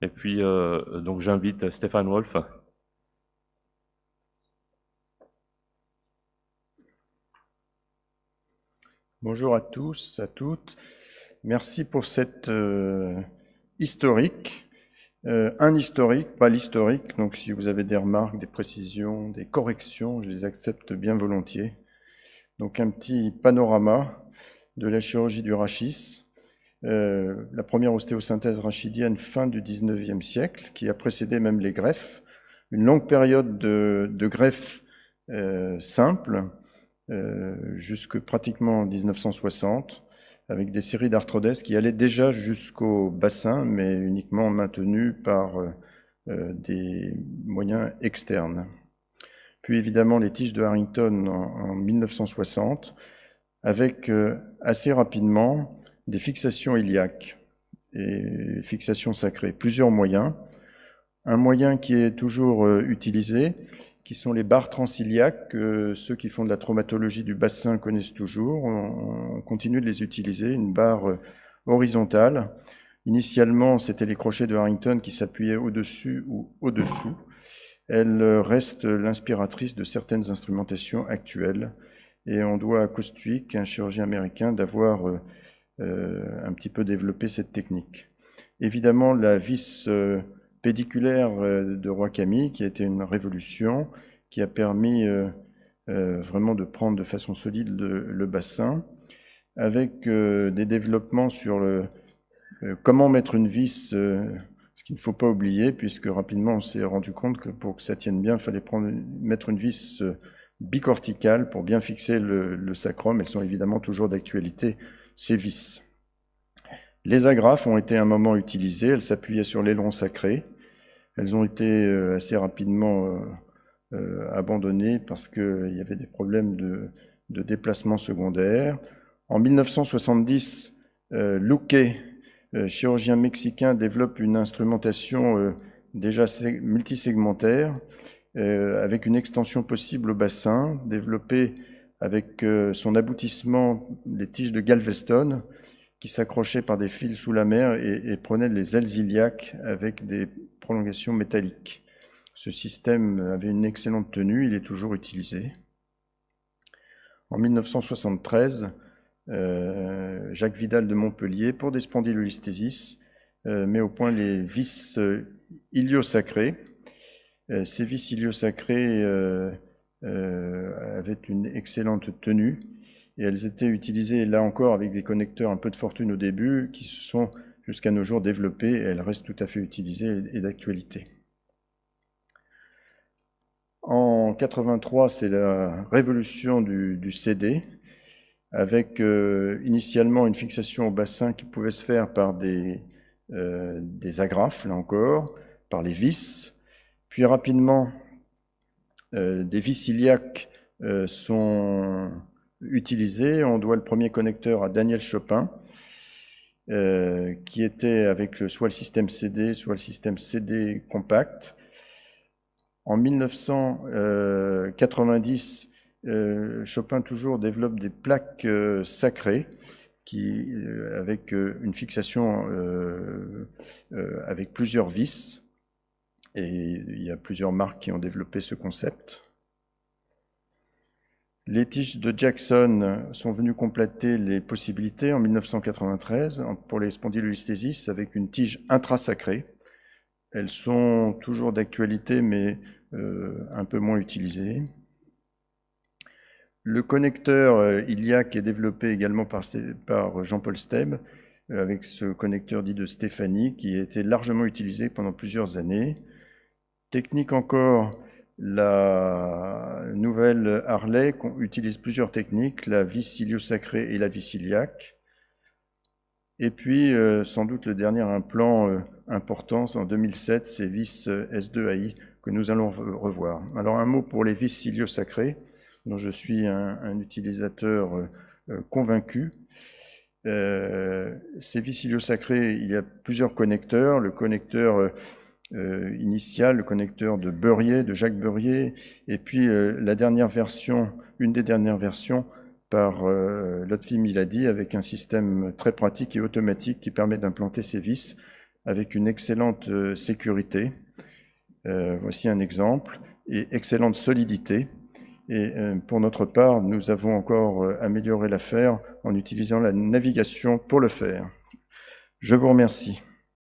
Et puis, donc j'invite Stéphane Wolf. Bonjour à tous, à toutes. Merci pour cette historique. Un historique, pas l'historique. Donc si vous avez des remarques, des précisions, des corrections, je les accepte bien volontiers. Donc un petit panorama de la chirurgie du rachis. La première ostéosynthèse rachidienne fin du 19e siècle, qui a précédé même les greffes. Une longue période de greffes simples, jusque pratiquement 1960, avec des séries d'arthrodèses qui allaient déjà jusqu'au bassin, mais uniquement maintenues par des moyens externes. Puis évidemment les tiges de Harrington en 1960, avec assez rapidement des fixations iliaques et fixations sacrées. Plusieurs moyens. Un moyen qui est toujours utilisé, qui sont les barres transiliaques, que ceux qui font de la traumatologie du bassin connaissent toujours. On continue de les utiliser, une barre horizontale. Initialement, c'était les crochets de Harrington qui s'appuyaient au-dessus ou au-dessous. Elle reste l'inspiratrice de certaines instrumentations actuelles. Et on doit à Kostwick, un chirurgien américain, d'avoir un petit peu développé cette technique. Évidemment, la vis pédiculaire de Roi Camille, qui a été une révolution, qui a permis vraiment de prendre de façon solide le bassin, avec des développements sur comment mettre une vis, ce qu'il ne faut pas oublier, puisque rapidement on s'est rendu compte que pour que ça tienne bien, il fallait mettre une vis bicorticale pour bien fixer le sacrum. Elles sont évidemment toujours d'actualité, ces vis. Les agrafes ont été un moment utilisées, elles s'appuyaient sur l'aileron sacré. Elles ont été assez rapidement abandonnées parce qu'il y avait des problèmes de déplacement secondaire. En 1970, Luque, chirurgien mexicain, développe une instrumentation déjà multisegmentaire avec une extension possible au bassin, développée avec son aboutissement, les tiges de Galveston, qui s'accrochaient par des fils sous la mer et prenaient les ailes iliaques avec des prolongations métalliques. Ce système avait une excellente tenue, il est toujours utilisé. En 1973, Jacques Vidal de Montpellier, pour des spondylolisthésis, met au point les vis iliosacrées. Ces vis iliosacrées avaient une excellente tenue et elles étaient utilisées là encore avec des connecteurs un peu de fortune au début qui se sont jusqu'à nos jours développés et elles restent tout à fait utilisées et d'actualité. En 83, c'est la révolution du CD, avec initialement une fixation au bassin qui pouvait se faire par des agrafes, là encore, par les vis. Puis rapidement, des vis iliaques sont utilisées. On doit le premier connecteur à Daniel Chopin, qui était avec soit le système CD, soit le système CD compact. En 1990, Chopin toujours développe des plaques sacrées qui, avec une fixation avec plusieurs vis. Et il y a plusieurs marques qui ont développé ce concept. Les tiges de Jackson sont venues compléter les possibilités en 1993 pour les spondylolisthésis avec une tige intrasacrée. Elles sont toujours d'actualité, mais un peu moins utilisées. Le connecteur iliaque est développé également par Jean-Paul Steb, avec ce connecteur dit de Stéphanie, qui a été largement utilisé pendant plusieurs années. Technique encore, la nouvelle Harley utilise plusieurs techniques, la vis iliosacrée et la vis iliaque. Et puis, sans doute le dernier implant important, en 2007, c'est vis S2AI que nous allons revoir. Alors un mot pour les vis iliosacrées, dont je suis un utilisateur convaincu. Ces vis iliosacrées, il y a plusieurs connecteurs. Le connecteur initial, le connecteur de Beurier, de Jacques Beurier, et puis la dernière version, une des dernières versions par Lotfi Miladi avec un système très pratique et automatique qui permet d'implanter ces vis avec une excellente sécurité. Voici un exemple, et excellente solidité. Et pour notre part, nous avons encore amélioré l'affaire en utilisant la navigation pour le faire. Je vous remercie.